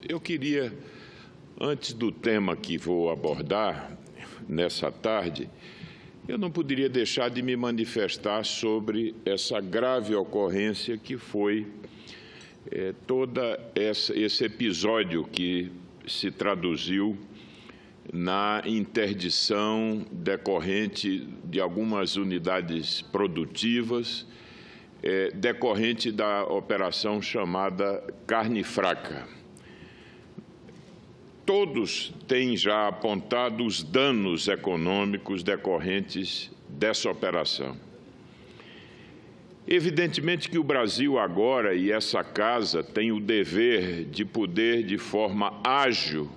Eu queria, antes do tema que vou abordar nessa tarde, eu não poderia deixar de me manifestar sobre essa grave ocorrência que foi todo esse episódio que se traduziu na interdição decorrente de algumas unidades produtivas, decorrente da operação chamada Carne Fraca. Todos têm já apontado os danos econômicos decorrentes dessa operação. Evidentemente que o Brasil agora e essa Casa tem o dever de poder, de forma ágil,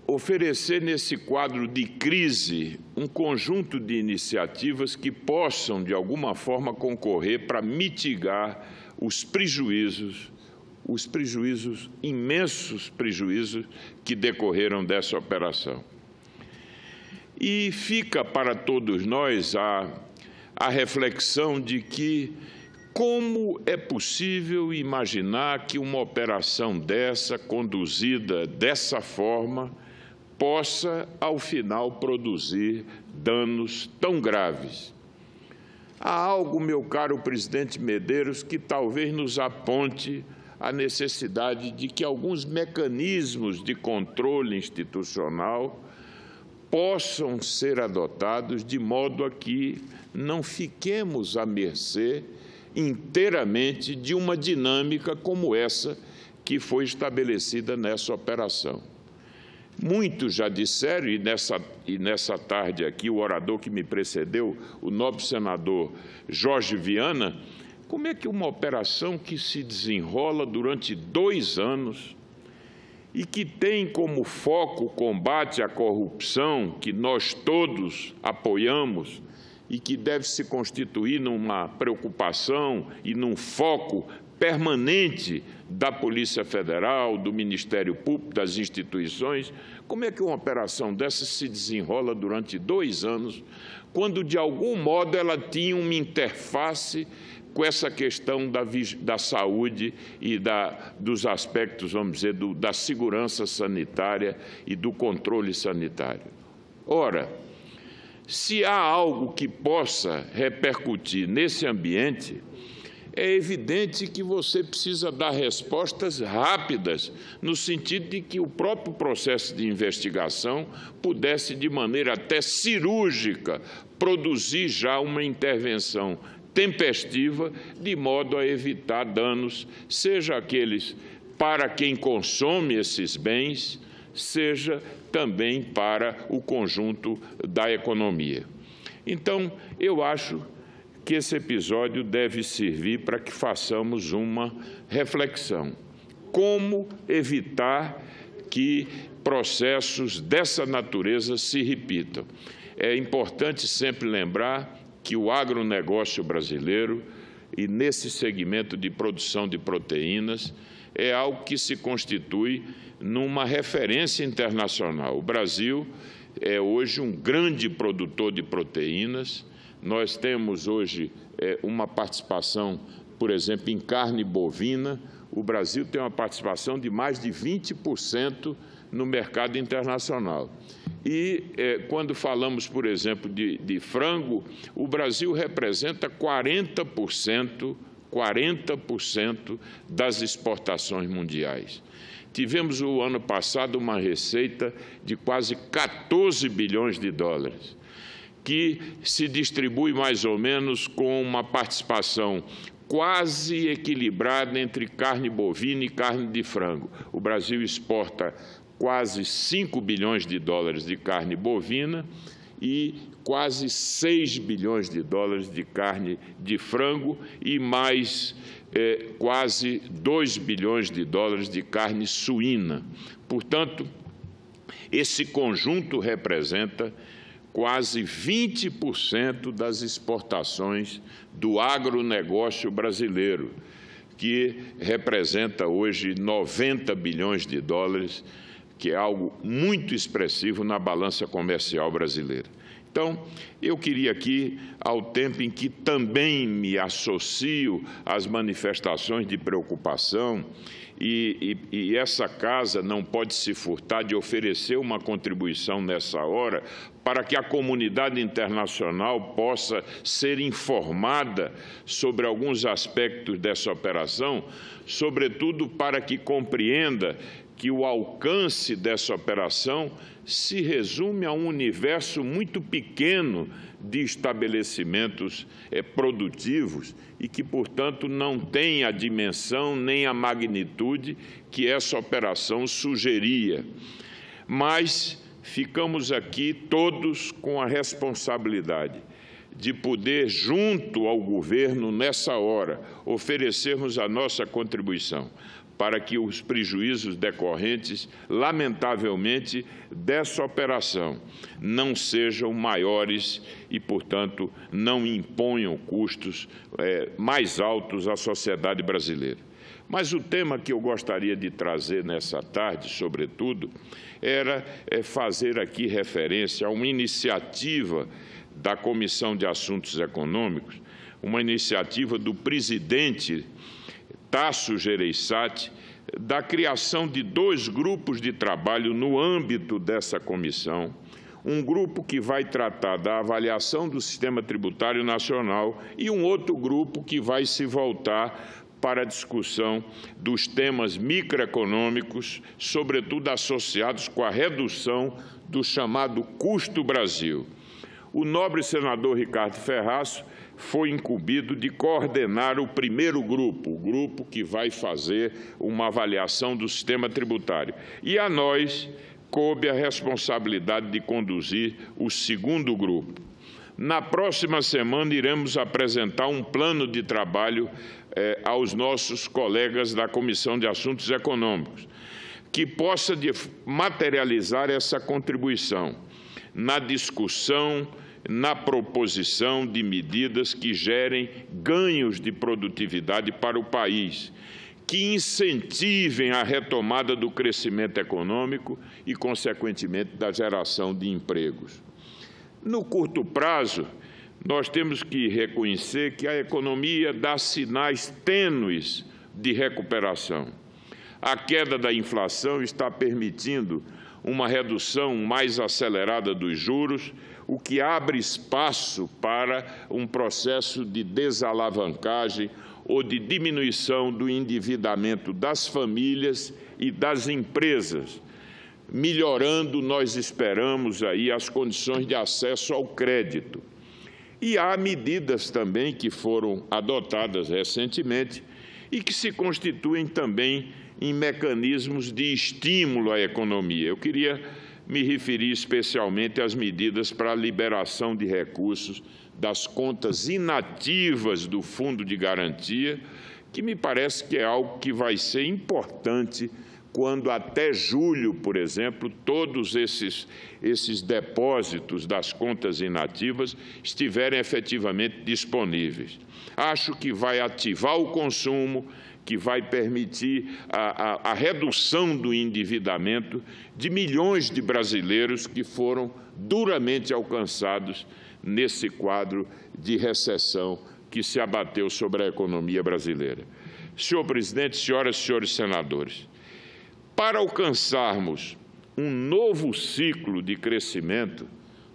oferecer nesse quadro de crise um conjunto de iniciativas que possam, de alguma forma, concorrer para mitigar os prejuízos, imensos prejuízos que decorreram dessa operação. E fica para todos nós a reflexão de que como é possível imaginar que uma operação dessa, conduzida dessa forma, possa, ao final, produzir danos tão graves. Há algo, meu caro presidente Medeiros, que talvez nos aponte a necessidade de que alguns mecanismos de controle institucional possam ser adotados de modo a que não fiquemos à mercê inteiramente de uma dinâmica como essa que foi estabelecida nessa operação. Muitos já disseram, e nessa tarde aqui, o orador que me precedeu, o nobre senador Jorge Viana, como é que uma operação que se desenrola durante 2 anos e que tem como foco o combate à corrupção, que nós todos apoiamos e que deve se constituir numa preocupação e num foco permanente da Polícia Federal, do Ministério Público, das instituições, como é que uma operação dessa se desenrola durante 2 anos, quando, de algum modo, ela tinha uma interface com essa questão da saúde e dos aspectos, vamos dizer, da segurança sanitária e do controle sanitário? Ora, se há algo que possa repercutir nesse ambiente, é evidente que você precisa dar respostas rápidas, no sentido de que o próprio processo de investigação pudesse, de maneira até cirúrgica, produzir já uma intervenção tempestiva, de modo a evitar danos, seja aqueles para quem consome esses bens, seja também para o conjunto da economia. Então, eu acho que esse episódio deve servir para que façamos uma reflexão. Como evitar que processos dessa natureza se repitam? É importante sempre lembrar que o agronegócio brasileiro, e nesse segmento de produção de proteínas, é algo que se constitui numa referência internacional. O Brasil é hoje um grande produtor de proteínas. Nós temos hoje uma participação, por exemplo, em carne bovina. O Brasil tem uma participação de mais de 20% no mercado internacional. E quando falamos, por exemplo, de frango, o Brasil representa 40% das exportações mundiais. Tivemos o ano passado uma receita de quase 14 bilhões de dólares, que se distribui mais ou menos com uma participação quase equilibrada entre carne bovina e carne de frango. O Brasil exporta quase 5 bilhões de dólares de carne bovina e quase 6 bilhões de dólares de carne de frango e mais quase 2 bilhões de dólares de carne suína. Portanto, esse conjunto representa quase 20% das exportações do agronegócio brasileiro, que representa hoje 90 bilhões de dólares, que é algo muito expressivo na balança comercial brasileira. Então, eu queria aqui, ao tempo em que também me associo às manifestações de preocupação e essa casa não pode se furtar de oferecer uma contribuição nessa hora para que a comunidade internacional possa ser informada sobre alguns aspectos dessa operação, sobretudo para que compreenda que o alcance dessa operação se resume a um universo muito pequeno de estabelecimentos produtivos e que, portanto, não tem a dimensão nem a magnitude que essa operação sugeria. Mas ficamos aqui todos com a responsabilidade de poder, junto ao governo, nessa hora, oferecermos a nossa contribuição para que os prejuízos decorrentes, lamentavelmente, dessa operação não sejam maiores e, portanto, não imponham custos mais altos à sociedade brasileira. Mas o tema que eu gostaria de trazer nessa tarde, sobretudo, era fazer aqui referência a uma iniciativa da Comissão de Assuntos Econômicos, uma iniciativa do presidente Tasso Gereissati, da criação de 2 grupos de trabalho no âmbito dessa comissão, um grupo que vai tratar da avaliação do sistema tributário nacional e um outro grupo que vai se voltar para a discussão dos temas microeconômicos, sobretudo associados com a redução do chamado custo Brasil. O nobre senador Ricardo Ferraz foi incumbido de coordenar o primeiro grupo, o grupo que vai fazer uma avaliação do sistema tributário. E a nós coube a responsabilidade de conduzir o segundo grupo. Na próxima semana, iremos apresentar um plano de trabalho aos nossos colegas da Comissão de Assuntos Econômicos, que possa materializar essa contribuição na discussão, na proposição de medidas que gerem ganhos de produtividade para o país, que incentivem a retomada do crescimento econômico e, consequentemente, da geração de empregos. No curto prazo, nós temos que reconhecer que a economia dá sinais tênues de recuperação. A queda da inflação está permitindo uma redução mais acelerada dos juros, o que abre espaço para um processo de desalavancagem ou de diminuição do endividamento das famílias e das empresas, melhorando, nós esperamos, aí as condições de acesso ao crédito. E há medidas também que foram adotadas recentemente e que se constituem também em mecanismos de estímulo à economia. Eu queria me referir especialmente às medidas para a liberação de recursos das contas inativas do Fundo de Garantia, que me parece que é algo que vai ser importante quando até julho, por exemplo, todos esses depósitos das contas inativas estiverem efetivamente disponíveis. Acho que vai ativar o consumo, que vai permitir a redução do endividamento de milhões de brasileiros que foram duramente alcançados nesse quadro de recessão que se abateu sobre a economia brasileira. Senhor presidente, senhoras e senhores senadores, para alcançarmos um novo ciclo de crescimento,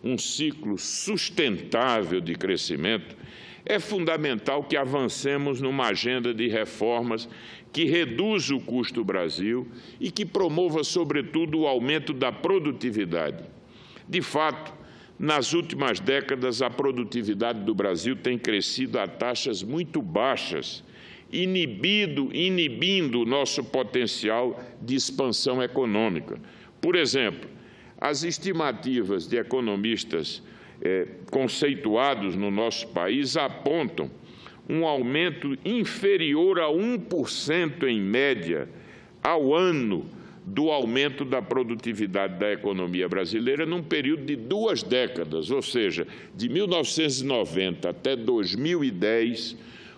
um ciclo sustentável de crescimento, é fundamental que avancemos numa agenda de reformas que reduza o custo Brasil e que promova, sobretudo, o aumento da produtividade. De fato, nas últimas décadas, a produtividade do Brasil tem crescido a taxas muito baixas, inibindo o nosso potencial de expansão econômica. Por exemplo, as estimativas de economistas conceituados no nosso país apontam um aumento inferior a 1% em média ao ano do aumento da produtividade da economia brasileira num período de 2 décadas, ou seja, de 1990 até 2010,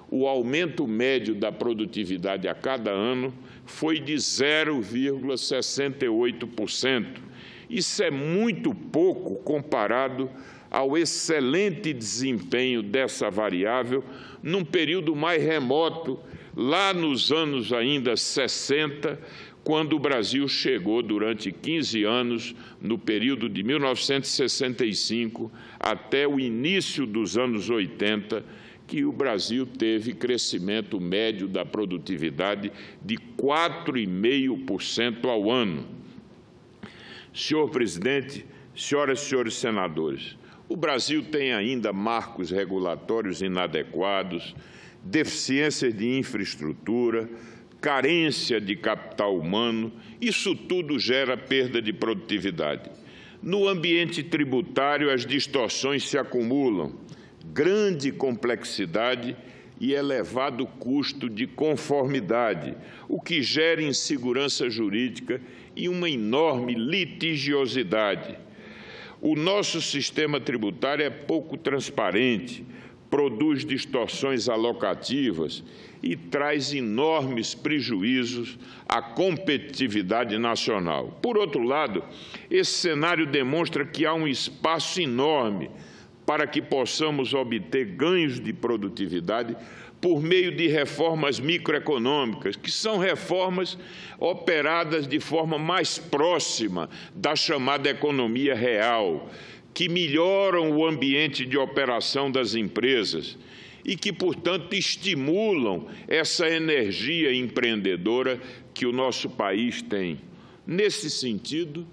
o aumento médio da produtividade a cada ano foi de 0,68%. Isso é muito pouco comparado ao excelente desempenho dessa variável num período mais remoto lá nos anos ainda 60, quando o Brasil chegou durante 15 anos, no período de 1965 até o início dos anos 80, que o Brasil teve crescimento médio da produtividade de 4,5% ao ano. Senhor presidente, senhoras e senhores senadores, o Brasil tem ainda marcos regulatórios inadequados, deficiências de infraestrutura, carência de capital humano. Isso tudo gera perda de produtividade. No ambiente tributário, as distorções se acumulam, grande complexidade e elevado custo de conformidade, o que gera insegurança jurídica e uma enorme litigiosidade. O nosso sistema tributário é pouco transparente, produz distorções alocativas e traz enormes prejuízos à competitividade nacional. Por outro lado, esse cenário demonstra que há um espaço enorme para que possamos obter ganhos de produtividade por meio de reformas microeconômicas, que são reformas operadas de forma mais próxima da chamada economia real, que melhoram o ambiente de operação das empresas e que, portanto, estimulam essa energia empreendedora que o nosso país tem. Nesse sentido,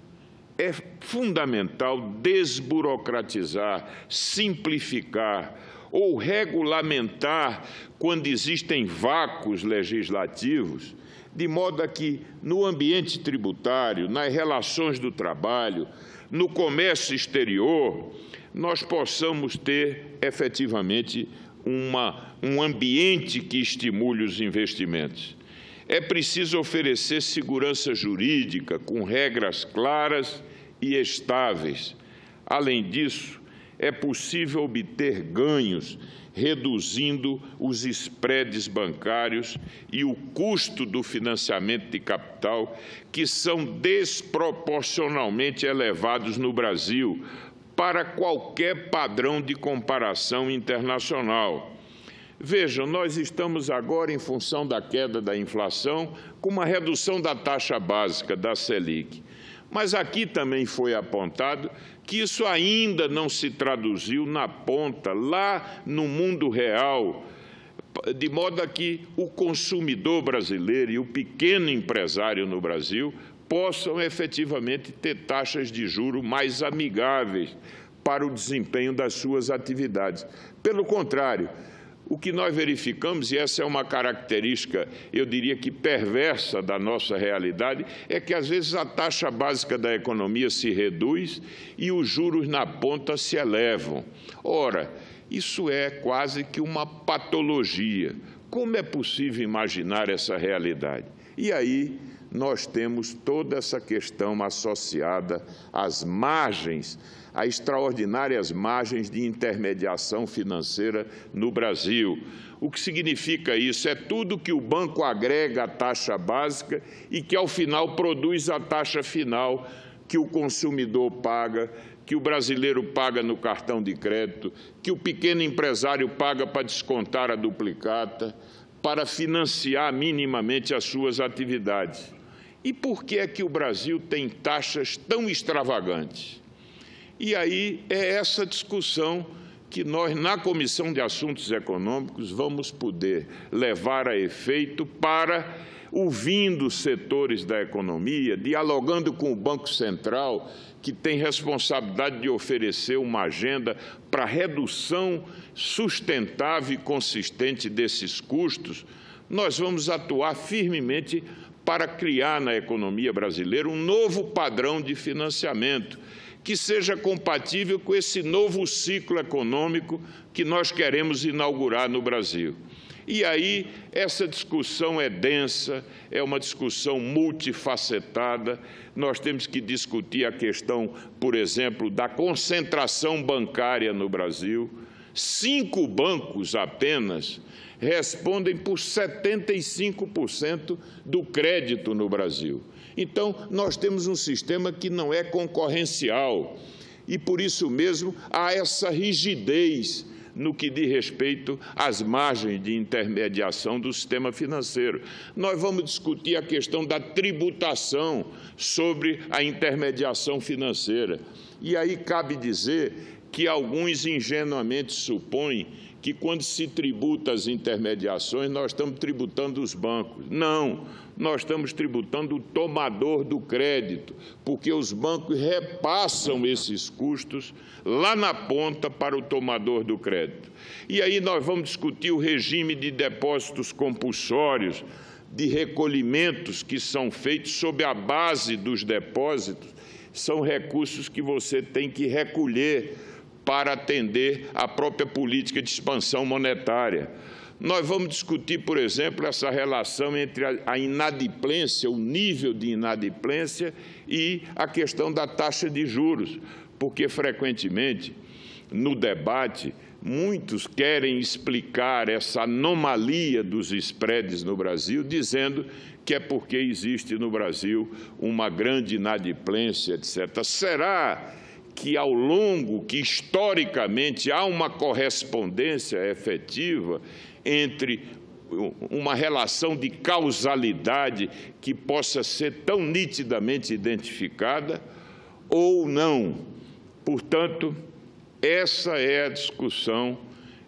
é fundamental desburocratizar, simplificar ou regulamentar quando existem vácuos legislativos, de modo a que, no ambiente tributário, nas relações do trabalho, no comércio exterior, nós possamos ter, efetivamente, um ambiente que estimule os investimentos. É preciso oferecer segurança jurídica com regras claras e estáveis. Além disso, é possível obter ganhos reduzindo os spreads bancários e o custo do financiamento de capital, que são desproporcionalmente elevados no Brasil para qualquer padrão de comparação internacional. Vejam, nós estamos agora, em função da queda da inflação, com uma redução da taxa básica da Selic. Mas aqui também foi apontado que isso ainda não se traduziu na ponta, lá no mundo real, de modo a que o consumidor brasileiro e o pequeno empresário no Brasil possam efetivamente ter taxas de juros mais amigáveis para o desempenho das suas atividades. Pelo contrário, o que nós verificamos, e essa é uma característica, eu diria que perversa da nossa realidade, é que às vezes a taxa básica da economia se reduz e os juros na ponta se elevam. Ora, isso é quase que uma patologia. Como é possível imaginar essa realidade? E aí nós temos toda essa questão associada às margens, a extraordinárias margens de intermediação financeira no Brasil. O que significa isso? É tudo que o banco agrega à taxa básica e que, ao final, produz a taxa final que o consumidor paga, que o brasileiro paga no cartão de crédito, que o pequeno empresário paga para descontar a duplicata, para financiar minimamente as suas atividades. E por que é que o Brasil tem taxas tão extravagantes? E aí é essa discussão que nós, na Comissão de Assuntos Econômicos, vamos poder levar a efeito para, ouvindo os setores da economia, dialogando com o Banco Central, que tem responsabilidade de oferecer uma agenda para redução sustentável e consistente desses custos, nós vamos atuar firmemente para criar na economia brasileira um novo padrão de financiamento, que seja compatível com esse novo ciclo econômico que nós queremos inaugurar no Brasil. E aí, essa discussão é densa, é uma discussão multifacetada. Nós temos que discutir a questão, por exemplo, da concentração bancária no Brasil. 5 bancos apenas respondem por 75% do crédito no Brasil. Então, nós temos um sistema que não é concorrencial e, por isso mesmo, há essa rigidez no que diz respeito às margens de intermediação do sistema financeiro. Nós vamos discutir a questão da tributação sobre a intermediação financeira. E aí cabe dizer que alguns ingenuamente supõem que quando se tributa as intermediações, nós estamos tributando os bancos. Não, nós estamos tributando o tomador do crédito, porque os bancos repassam esses custos lá na ponta para o tomador do crédito. E aí nós vamos discutir o regime de depósitos compulsórios, de recolhimentos que são feitos sob a base dos depósitos, são recursos que você tem que recolher para atender à própria política de expansão monetária. Nós vamos discutir, por exemplo, essa relação entre a inadimplência, o nível de inadimplência e a questão da taxa de juros, porque, frequentemente, no debate, muitos querem explicar essa anomalia dos spreads no Brasil, dizendo que é porque existe no Brasil uma grande inadimplência, etc. Será que que historicamente há uma correspondência efetiva entre uma relação de causalidade que possa ser tão nitidamente identificada ou não? Portanto, essa é a discussão,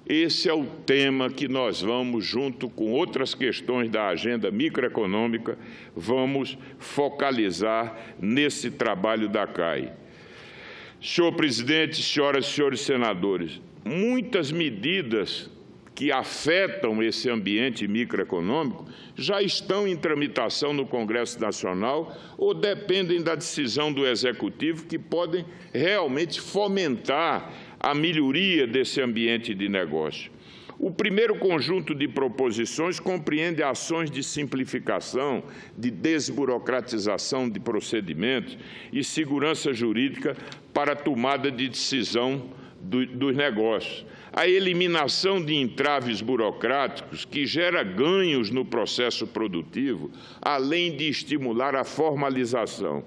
esse é o tema que nós vamos, junto com outras questões da agenda microeconômica, vamos focalizar nesse trabalho da CAI. Senhor presidente, senhoras e senhores senadores, muitas medidas que afetam esse ambiente microeconômico já estão em tramitação no Congresso Nacional ou dependem da decisão do Executivo, que podem realmente fomentar a melhoria desse ambiente de negócio. O primeiro conjunto de proposições compreende ações de simplificação, de desburocratização de procedimentos e segurança jurídica para a tomada de decisão dos negócios. A eliminação de entraves burocráticos que gera ganhos no processo produtivo, além de estimular a formalização.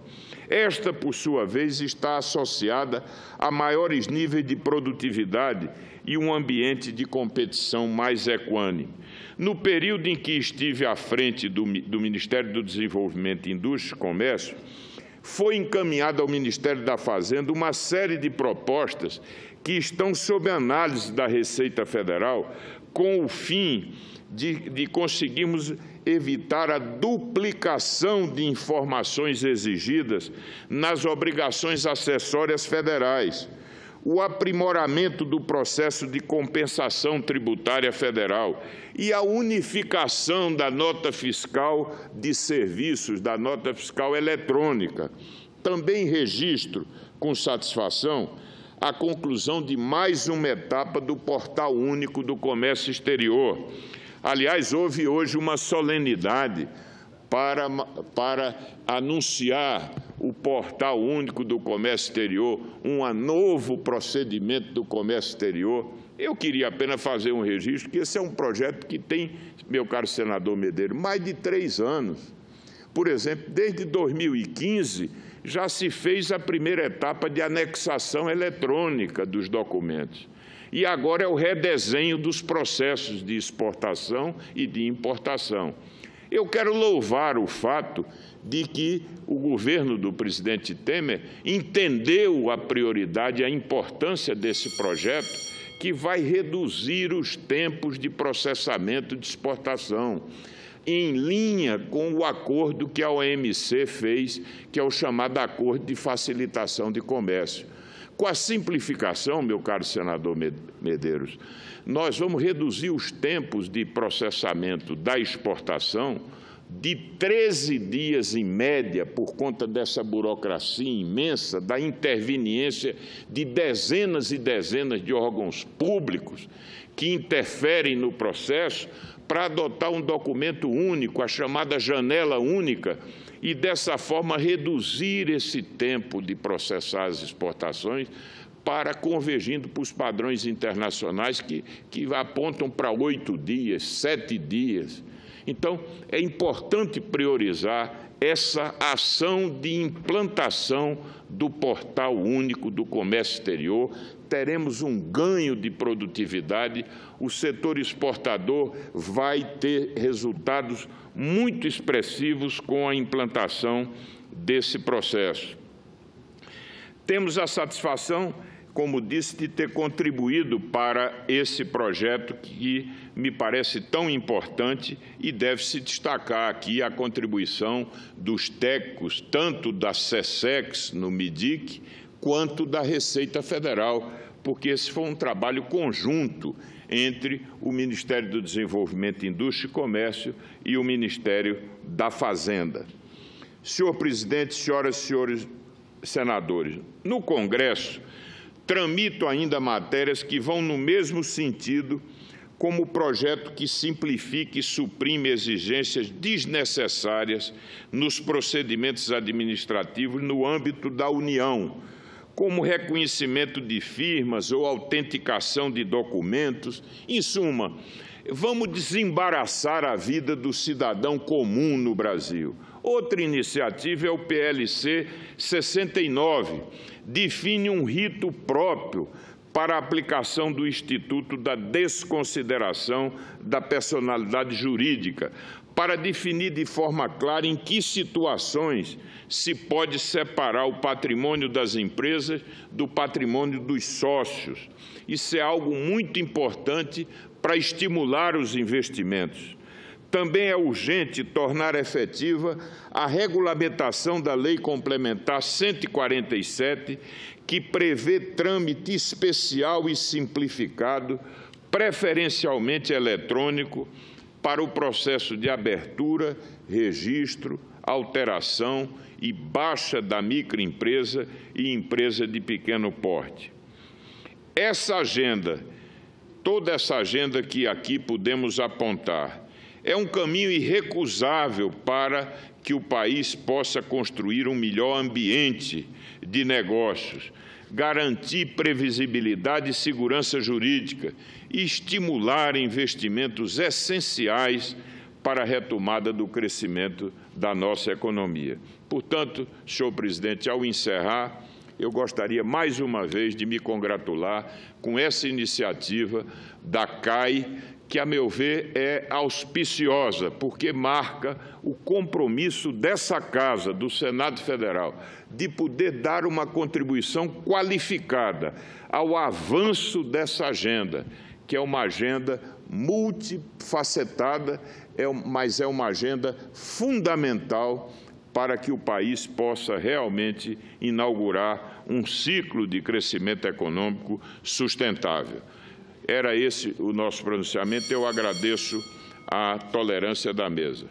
Esta, por sua vez, está associada a maiores níveis de produtividade e um ambiente de competição mais equânime. No período em que estive à frente do Ministério do Desenvolvimento, Indústria e Comércio, foi encaminhada ao Ministério da Fazenda uma série de propostas que estão sob análise da Receita Federal, com o fim de conseguirmos evitar a duplicação de informações exigidas nas obrigações acessórias federais, o aprimoramento do processo de compensação tributária federal e a unificação da nota fiscal de serviços, da nota fiscal eletrônica. Também registro com satisfação a conclusão de mais uma etapa do Portal Único do Comércio Exterior. Aliás, houve hoje uma solenidade para anunciar o Portal Único do Comércio Exterior, um novo procedimento do comércio exterior. Eu queria apenas fazer um registro, que esse é um projeto que tem, meu caro senador Medeiros, mais de 3 anos. Por exemplo, desde 2015, já se fez a primeira etapa de anexação eletrônica dos documentos. E agora é o redesenho dos processos de exportação e de importação. Eu quero louvar o fato de que o governo do presidente Temer entendeu a prioridade e a importância desse projeto, que vai reduzir os tempos de processamento de exportação, em linha com o acordo que a OMC fez, que é o chamado Acordo de Facilitação de Comércio. Com a simplificação, meu caro senador Medeiros, nós vamos reduzir os tempos de processamento da exportação de 13 dias em média, por conta dessa burocracia imensa, da interveniência de dezenas e dezenas de órgãos públicos que interferem no processo, para adotar um documento único, a chamada janela única, e dessa forma reduzir esse tempo de processar as exportações, para convergindo para os padrões internacionais que apontam para 8 dias, 7 dias. Então, é importante priorizar essa ação de implantação do Portal Único do Comércio Exterior, teremos um ganho de produtividade, o setor exportador vai ter resultados muito expressivos com a implantação desse processo. Temos a satisfação, como disse, de ter contribuído para esse projeto que me parece tão importante e deve-se destacar aqui a contribuição dos técnicos, tanto da SESEX no MIDIC, quanto da Receita Federal, porque esse foi um trabalho conjunto entre o Ministério do Desenvolvimento, Indústria e Comércio e o Ministério da Fazenda. Senhor presidente, senhoras e senhores senadores, no Congresso, tramito ainda matérias que vão no mesmo sentido, como o projeto que simplifica e suprime exigências desnecessárias nos procedimentos administrativos no âmbito da União, como reconhecimento de firmas ou autenticação de documentos. Em suma, vamos desembaraçar a vida do cidadão comum no Brasil. Outra iniciativa é o PLC 69, define um rito próprio para a aplicação do Instituto da Desconsideração da Personalidade Jurídica, para definir de forma clara em que situações se pode separar o patrimônio das empresas do patrimônio dos sócios. Isso é algo muito importante para estimular os investimentos. Também é urgente tornar efetiva a regulamentação da Lei Complementar 147, que prevê trâmite especial e simplificado, preferencialmente eletrônico, para o processo de abertura, registro, alteração e baixa da microempresa e empresa de pequeno porte. Essa agenda, toda essa agenda que aqui podemos apontar, é um caminho irrecusável para que o país possa construir um melhor ambiente de negócios, garantir previsibilidade e segurança jurídica e estimular investimentos essenciais para a retomada do crescimento da nossa economia. Portanto, senhor presidente, ao encerrar, eu gostaria mais uma vez de me congratular com essa iniciativa da CAI, que, a meu ver, é auspiciosa, porque marca o compromisso dessa Casa, do Senado Federal, de poder dar uma contribuição qualificada ao avanço dessa agenda, que é uma agenda multifacetada, mas é uma agenda fundamental para que o país possa realmente inaugurar um ciclo de crescimento econômico sustentável. Era esse o nosso pronunciamento. Eu agradeço a tolerância da mesa.